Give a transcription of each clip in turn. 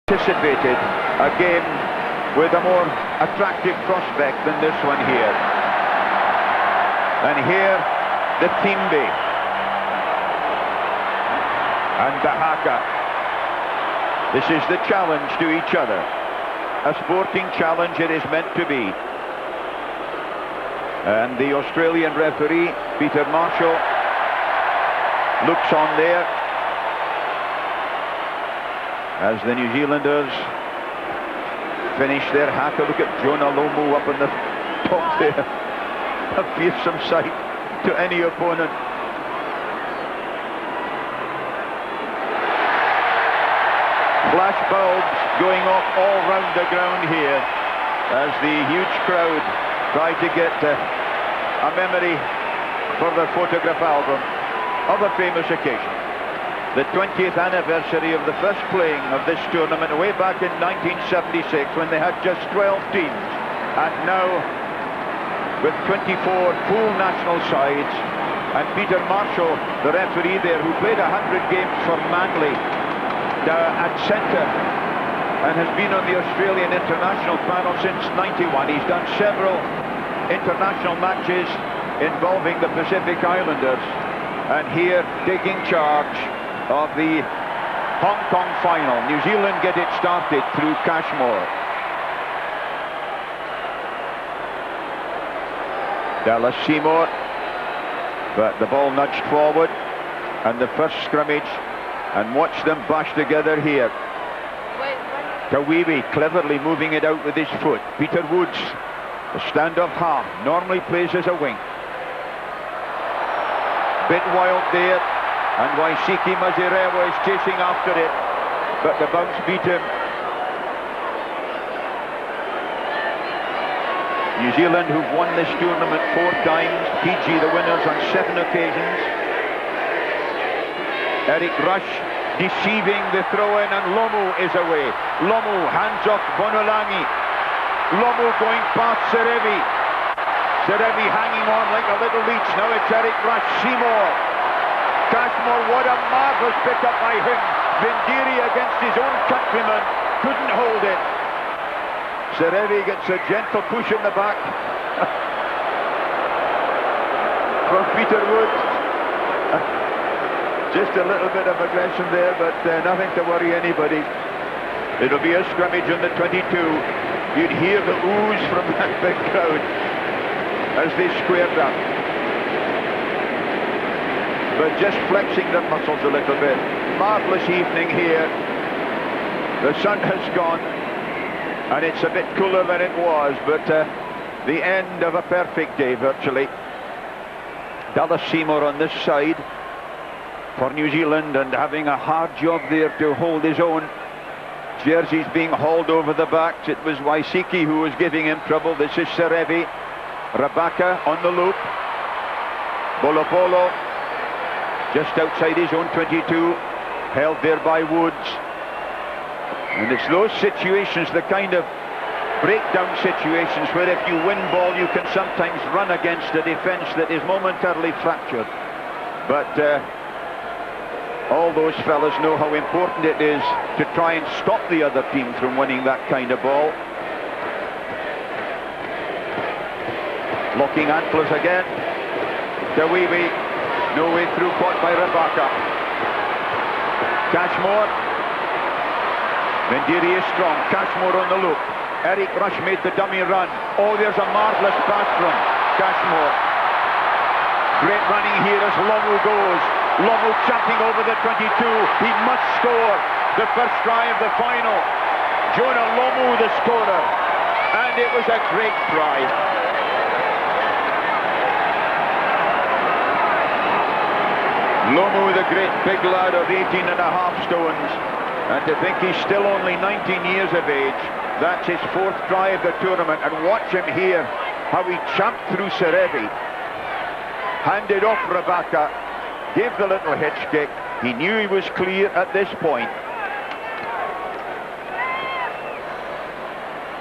Anticipated a game with a more attractive prospect than this one here. And here, the Timbe and the Haka. This is the challenge to each other. A sporting challenge it is meant to be. And the Australian referee, Peter Marshall, looks on there as the New Zealanders finish their Haka. Look at Jonah Lomu up on the top there. A fearsome sight to any opponent. Flash bulbs going off all round the ground here as the huge crowd try to get a memory for their photograph album of a famous occasion. The 20th anniversary of the first playing of this tournament way back in 1976 when they had just 12 teams, and now with 24 full national sides, and Peter Marshall, the referee there, who played 100 games for Manly at centre and has been on the Australian international panel since '91. He's done several international matches involving the Pacific Islanders, and here taking charge of the Hong Kong final. New Zealand get it started through Cashmore. Dallas Seymour, but the ball nudged forward, and the first scrimmage, and watch them bash together here. Tawiwi cleverly moving it out with his foot. Peter Woods, the standoff half, normally plays as a wing. Bit wild there, and Waisiki Mazirewa is chasing after it, but the bounce beat him. New Zealand, who've won this tournament 4 times, Fiji the winners on 7 occasions. Eric Rush deceiving the throw-in, and Lomu is away. Lomu hands off Vonolagi. Lomu going past Serevi. Serevi hanging on like a little leech. Now it's Eric Rush. Seymour. Cashmore, what a marvellous pick-up by him. Vindiri against his own countryman. Couldn't hold it. Serevi gets a gentle push in the back from Peter Woods. Just a little bit of aggression there, but nothing to worry anybody. It'll be a scrimmage on the 22. You'd hear the ooze from that big crowd as they squared up. But just flexing their muscles a little bit. Marvellous evening here. The sun has gone, and it's a bit cooler than it was, but the end of a perfect day, virtually. Dallas Seymour on this side for New Zealand, and having a hard job there to hold his own. Jerseys being hauled over the backs. It was Waisiki who was giving him trouble. This is Serevi. Rabaka on the loop. Bolobolo just outside his own 22, held there by Woods. And it's those situations, the kind of breakdown situations, where if you win ball you can sometimes run against a defence that is momentarily fractured. But all those fellas know how important it is to try and stop the other team from winning that kind of ball. Locking antlers again. Tawiwi, no way through, caught by Rabaka. Cashmore. Vindiri is strong. Cashmore on the loop. Eric Rush made the dummy run. Oh, there's a marvellous pass from Cashmore. Great running here as Lomu goes. Lomu jumping over the 22. He must score the first try of the final. Jonah Lomu the scorer. And it was a great try. Lomu, the great big lad of 18.5 stones. And to think he's still only 19 years of age. That's his 4th try of the tournament. And watch him here, how he champed through Serevi. Handed off Rabaka. Gave the little hitch kick. He knew he was clear at this point.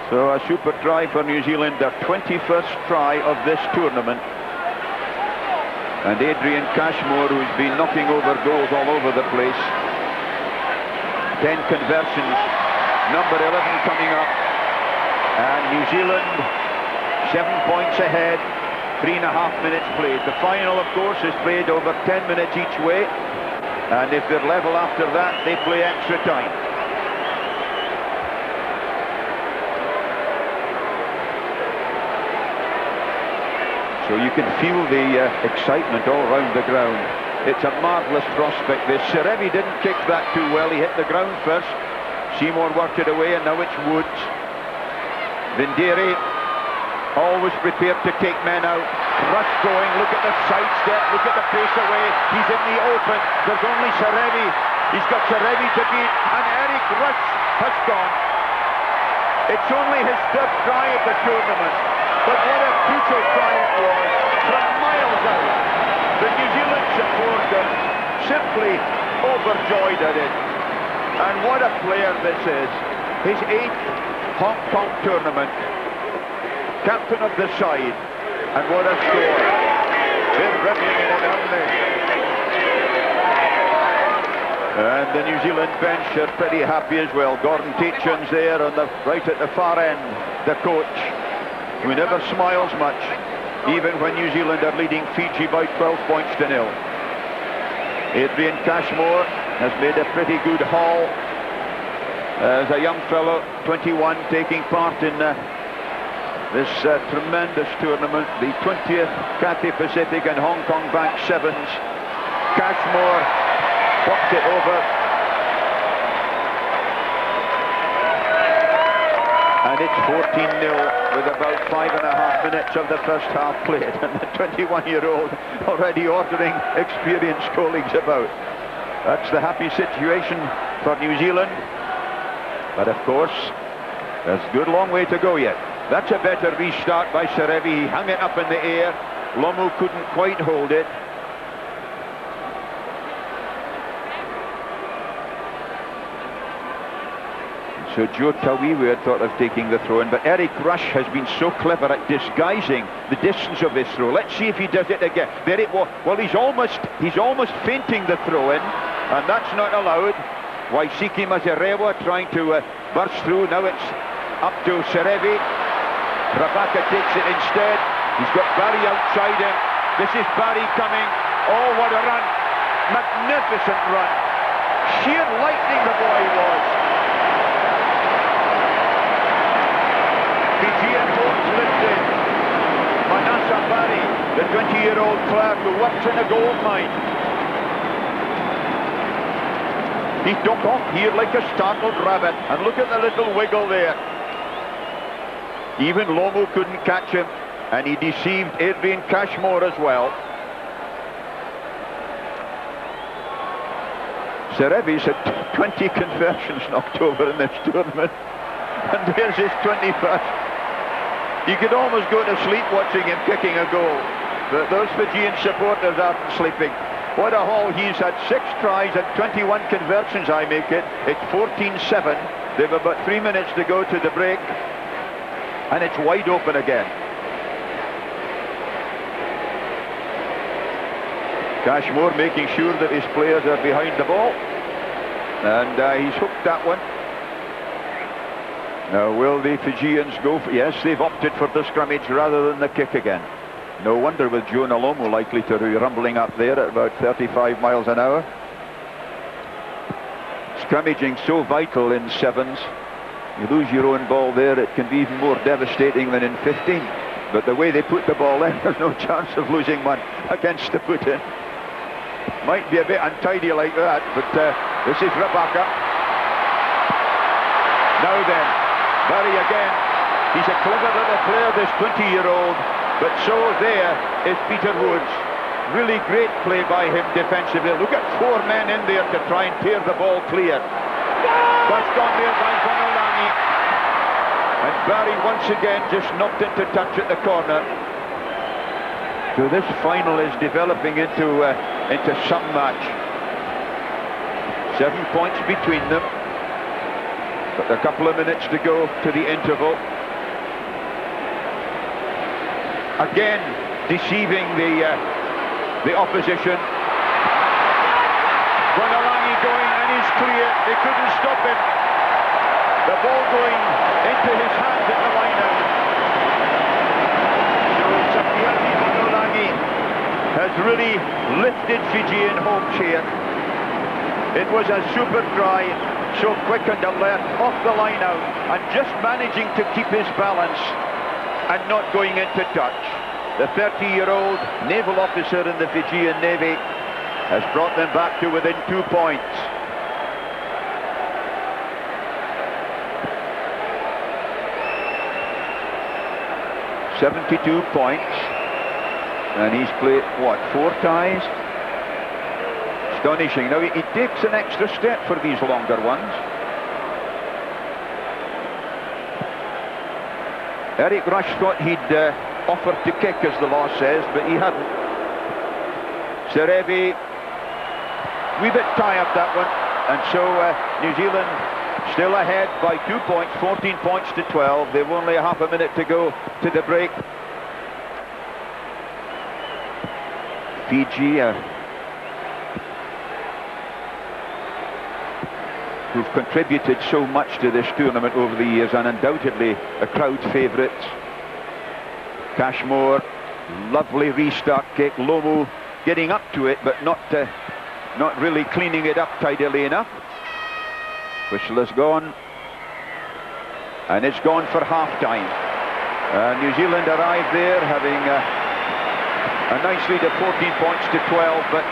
So a super try for New Zealand, their 21st try of this tournament. And ADRIAN CASHMORE, who's been knocking over goals all over the place. 10 conversions number 11 coming up. And New Zealand 7 points ahead, 3.5 minutes played. The final, of course, is played over 10 minutes each way. And if they're level after that, they play extra time. So you can feel the excitement all round the ground. It's a marvellous prospect. This Serevi didn't kick that too well. He hit the ground first. Seymour worked it away, and now it's Woods. Vindere always prepared to take men out. Rush going, look at the sidestep, look at the pace away. He's in the open. There's only Serevi. He's got Serevi to beat, and Eric Rush has gone. It's only his third try of the tournament. But what a brutal try it was from miles out. The New Zealand supporters simply overjoyed at it. And what a player this is. His 8th Hong Kong tournament. Captain of the side. And what a score. They're reveling in it, aren't they? And the New Zealand bench are pretty happy as well. Gordon Taitchen's there on the right at the far end, the coach, who never smiles much, even when New Zealand are leading Fiji by 12 points to 0. ADRIAN CASHMORE has made a pretty good haul as a young fellow, 21, taking part in this tremendous tournament, the 20th Cathay Pacific and Hong Kong Bank Sevens. CASHMORE walked it over. And it's 14-0 with about 5.5 minutes of the first half played, and the 21-year-old already ordering experienced colleagues about. That's the happy situation for New Zealand. But of course, there's a good long way to go yet. That's a better restart by Serevi. He hung it up in the air. Lomu couldn't quite hold it. So Joe Tawiwi had thought of taking the throw-in, but Eric Rush has been so clever at disguising the distance of his throw. Let's see if he does it again. There it was. Well, he's almost feinting the throw-in, and that's not allowed. Waisiki Mazarewa trying to burst through. Now it's up to Serevi. Rabaka takes it instead. He's got Bari outside him. This is Bari coming. Oh, what a run. Magnificent run. Sheer lightning the boy was. Fijian hopes lifted. Manasa Bari, the 20-year-old clerk who works in a gold mine. He took off here like a startled rabbit, and look at the little wiggle there. Even Lomu couldn't catch him, and he deceived ADRIAN CASHMORE as well. Serevi's had 20 conversions in October in this tournament, and there's his 21st. You could almost go to sleep watching him kicking a goal, but those Fijian supporters aren't sleeping. What a haul. He's had 6 tries and 21 conversions, I make it. It's 14-7. They've about 3 minutes to go to the break, and it's wide open again. CASHMORE making sure that his players are behind the ball, and he's hooked that one. Now, will the Fijians go for... Yes, they've opted for the scrummage rather than the kick again. No wonder with Jonah Lomu likely to be rumbling up there at about 35 miles an hour. Scrummaging so vital in sevens. You lose your own ball there, it can be even more devastating than in 15. But the way they put the ball in, there's no chance of losing one against the put-in. Might be a bit untidy like that, but this is Rabaka. Now then, Bari again. He's a clever little player, this 20-year-old, but so there is Peter Woods. Really great play by him defensively. Look at 4 men in there to try and tear the ball clear. Burst on there by VONOLAGI. And Bari once again just knocked into touch at the corner. So this final is developing into some match. 7 points between them. But a couple of minutes to go to the interval. Again, deceiving the opposition. VONOLAGI going, and he's clear. They couldn't stop him. The ball going into his hands at the line-out. So SAKEASI VONOLAGI has really lifted Fijian hopes here. It was a super try, so quick and alert, off the line-out, and just managing to keep his balance and not going into touch. The 30-year-old naval officer in the Fijian Navy has brought them back to within 2 points. "72 points, and he's played, what, 4 ties? Astonishing. Now, he takes an extra step for these longer ones. Eric Rush thought he'd offered to kick, as the law says, but he hadn't. Serevi, wee bit tired that one, and so New Zealand still ahead by 2 points, 14 points to 12. They've only a half a minute to go to the break. Fiji, who've contributed so much to this tournament over the years, and undoubtedly a crowd favourite. Cashmore, lovely restart kick. Lomu getting up to it, but not really cleaning it up tidily enough. Whistle has gone, and it's gone for half-time. New Zealand arrived there having a nice lead of 14 points to 12, but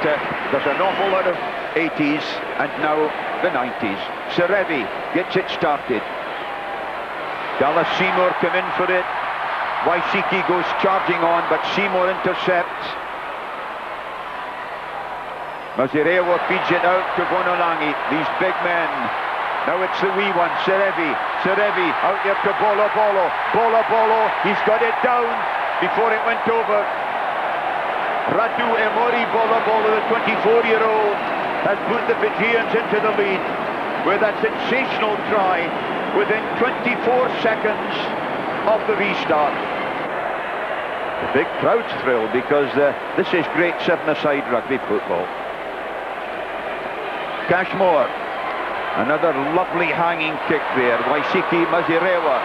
there's an awful lot of 80s and now the 90s. Serevi gets it started. Dallas Seymour come in for it. Waisiki goes charging on, but Seymour intercepts. Mazirewa feeds it out to Vonolagi. These big men. Now it's the wee one, Serevi. Serevi out there to BOLOBOLO. BOLOBOLO, he's got it down before it went over. RATU EMORI BOLOBOLO, the 24-year-old, has put the Fijians into the lead with a sensational try within 24 seconds of the restart. The big crowd's thrilled because this is great seven-a-side rugby football. Cashmore, another lovely hanging kick there. Waisiki Mazirewa,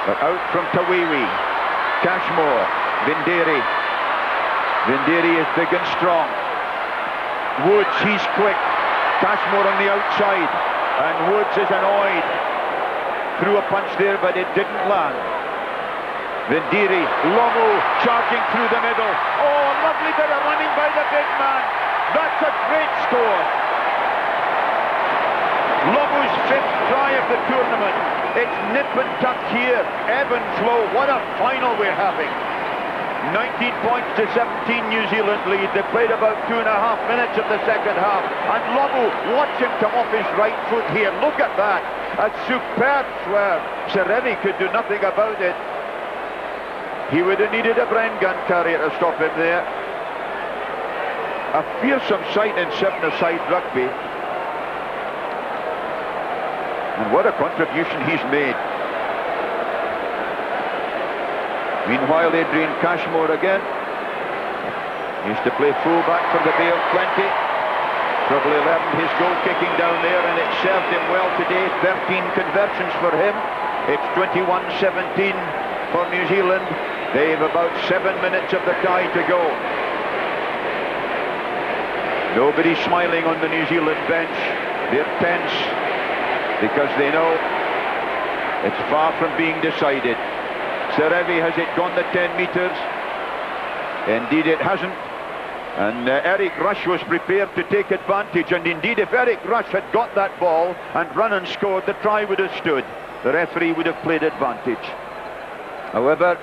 but out from Tawiwi. Cashmore, Vinderi. Vinderi is big and strong. Woods, he's quick. Cashmore on the outside, and Woods is annoyed. Threw a punch there, but it didn't land. Vinderi, Lomu charging through the middle. Oh, lovely bit of running by the big man. That's a great score. Lomu's 5th try of the tournament. It's nip and tuck here, ebb and flow. What a final we're having. 19 points to 17 New Zealand lead. They played about 2.5 minutes of the second half. And Lomu, watch him come off his right foot here. Look at that. A superb swerve. Serevi could do nothing about it. He would have needed a Bren gun carrier to stop him there. A fearsome sight in seven-a-side rugby. And what a contribution he's made. Meanwhile, Adrian Cashmore again. He used to play full-back for the Bay of Plenty. Probably learned his goal-kicking down there, and it served him well today. 13 conversions for him. It's 21-17 for New Zealand. They've about 7 minutes of the tie to go. Nobody smiling on the New Zealand bench. They're tense because they know it's far from being decided. Serevi, has it gone the 10 metres? Indeed it hasn't. And Eric Rush was prepared to take advantage, and indeed if Eric Rush had got that ball and run and scored, the try would have stood. The referee would have played advantage. However,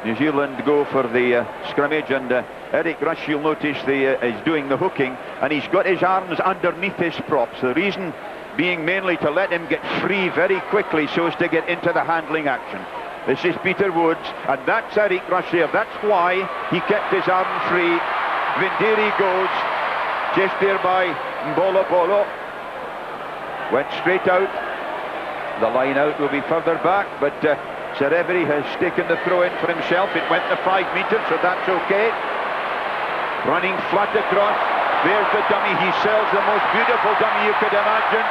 New Zealand go for the scrimmage, and Eric Rush, you'll notice, is doing the hooking, and he's got his arms underneath his props. The reason being mainly to let him get free very quickly so as to get into the handling action. This is Peter Woods, and that's Eric Rush there. That's why he kept his arm free. Vinderi goes, just there by BOLOBOLO. Went straight out. The line out will be further back, but Serevi has taken the throw in for himself. It went to 5 metres, so that's okay. Running flat across. There's the dummy. He sells the most beautiful dummy you could imagine.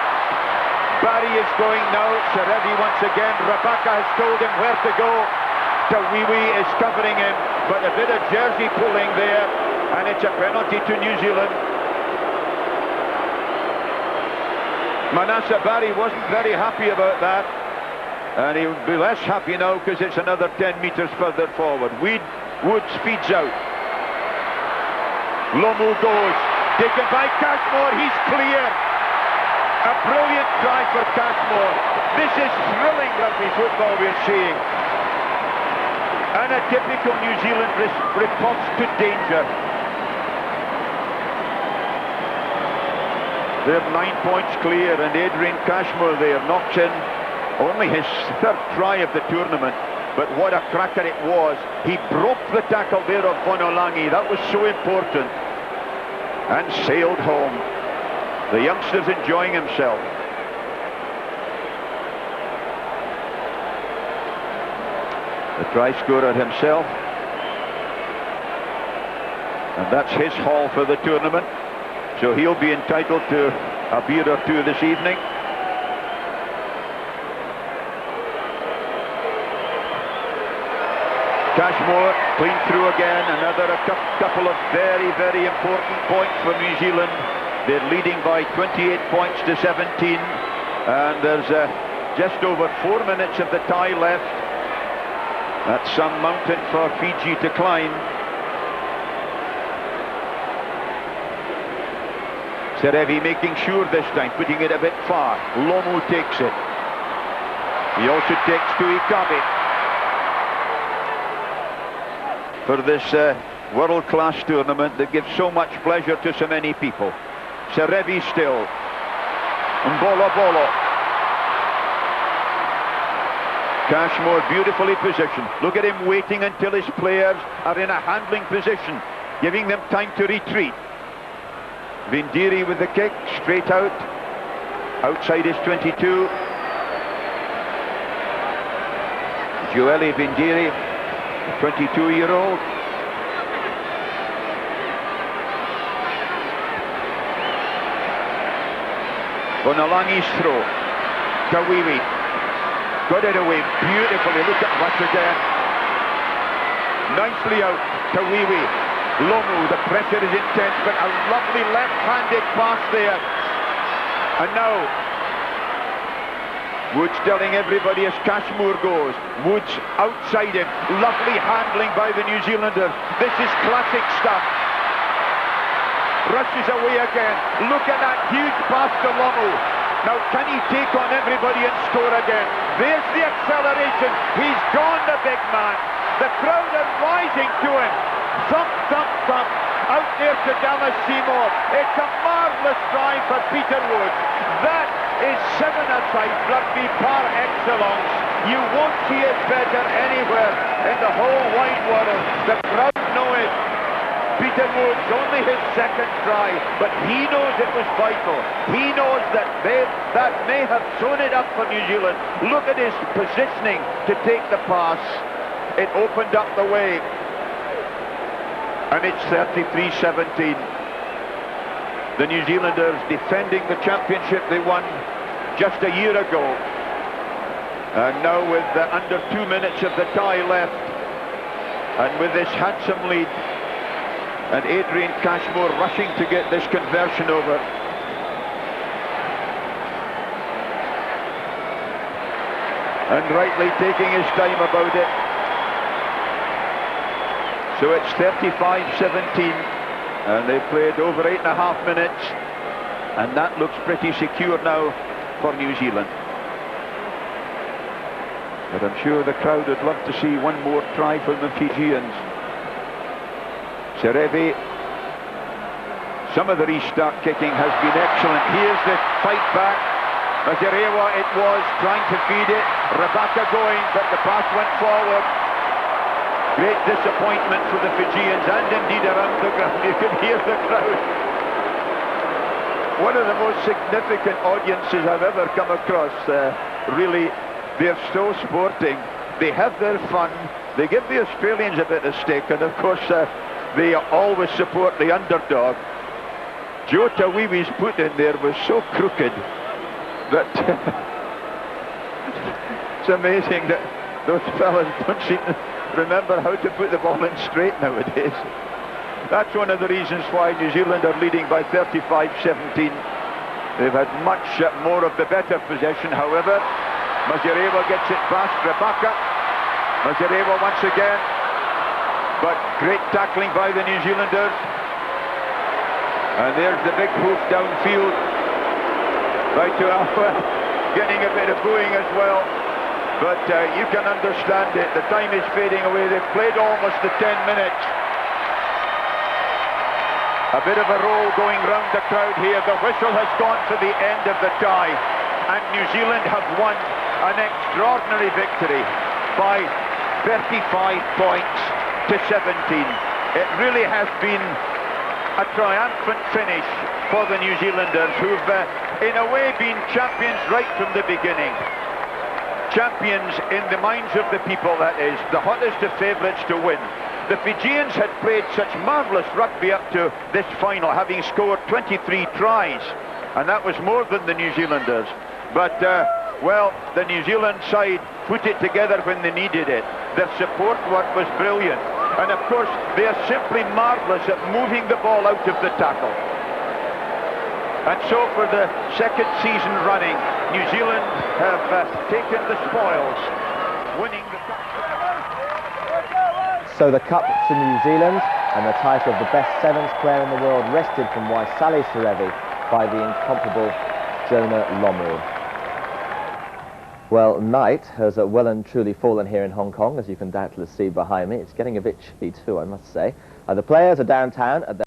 Bari is going now. Serevi once again. Rabaka has told him where to go. Tawiwi is covering him, but a bit of jersey pulling there, and it's a penalty to New Zealand. Manasa Bari wasn't very happy about that, and he would be less happy now because it's another 10 metres further forward. Wood speeds out. Lomu goes, taken by Cashmore, he's clear. A brilliant try for Cashmore. This is thrilling rugby football we're seeing. And a typical New Zealand response to danger. They're 9 points clear, and ADRIAN CASHMORE there knocks in only his third try of the tournament. But what a cracker it was. He broke the tackle there of VONOLAGI. That was so important. And sailed home. The youngster's enjoying himself. The try scorer himself. And that's his haul for the tournament. So he'll be entitled to a beer or two this evening. Cashmore clean through again. Another couple of very, very important points for New Zealand. They're leading by 28 points to 17. And there's just over 4 minutes of the tie left. That's some mountain for Fiji to climb. Serevi making sure this time, putting it a bit far. Lomu takes it. He also takes to Ikabe. For this world-class tournament that gives so much pleasure to so many people. Serevi still. BOLOBOLO. Cashmore beautifully positioned. Look at him waiting until his players are in a handling position, giving them time to retreat. Vindiri with the kick, straight out. Outside is 22. Joeli Vindiri, 22-year-old. VONOLAGI's throw. Tawiwi. Got it away beautifully. Look at Rush again. Nicely out. Tawiwi. Lomu, the pressure is intense, but a lovely left-handed pass there. And now, Woods telling everybody as Cashmore goes. Woods outside him. Lovely handling by the New Zealander. This is classic stuff. Rushes away again. Look at that huge pass to Lomu. Now, can he take on everybody and score again? There's the acceleration. He's gone, the big man. The crowd are rising to him. Thump, thump, thump. Out there to Dallas Seymour. It's a marvellous try for Peter Woods. That is 7-a-side rugby par excellence. You won't see it better anywhere in the whole wide world. The crowd know it. Peter Woods, only his second try, but he knows it was vital. He knows that may have thrown it up for New Zealand. Look at his positioning to take the pass. It opened up the way. And it's 33-17. The New Zealanders defending the championship they won just a year ago. And now with under 2 minutes of the tie left, and with this handsome lead, and ADRIAN CASHMORE rushing to get this conversion over. And rightly taking his time about it. So it's 35-17, and they've played over 8.5 minutes, and that looks pretty secure now for New Zealand. But I'm sure the crowd would love to see one more try from the Fijians. Serevi, some of the restart kicking has been excellent. Here's the fight back. Mazirewa it was, trying to feed it. Rabaka going, but the pass went forward. Great disappointment for the Fijians, and indeed around the ground. You can hear the crowd. One of the most significant audiences I've ever come across. Really, they're so sporting. They have their fun. They give the Australians a bit of stake, and of course, they always support the underdog. Joe Tawiwi's put in there was so crooked But it's amazing that those fellas don't seem to remember how to put the ball in straight nowadays. That's one of the reasons why New Zealand are leading by 35-17. They've had much more of the better possession, however. Mazirewa gets it past Rebecca. Mazirewa once again. But great tackling by the New Zealanders. And there's the big hoof downfield. Right to Alpha, getting a bit of booing as well. But you can understand it. The time is fading away. They've played almost the 10 minutes. A bit of a roll going round the crowd here. The whistle has gone for the end of the tie. And New Zealand have won an extraordinary victory by 35 points to 17. It really has been a triumphant finish for the New Zealanders, who've in a way been champions right from the beginning. Champions in the minds of the people, that is, the hottest of favourites to win. The Fijians had played such marvellous rugby up to this final, having scored 23 tries, and that was more than the New Zealanders. But, well, the New Zealand side put it together when they needed it. Their support work was brilliant. And of course, they are simply marvellous at moving the ball out of the tackle. And so for the second season running, New Zealand have taken the spoils, winning the cup. So the cup to New Zealand, and the title of the best sevens player in the world wrested from WAISALE Serevi by the incomparable Jonah Lomu. Well, night has well and truly fallen here in Hong Kong, as you can doubtless see behind me. It's getting a bit chilly too, I must say. The players are downtown at their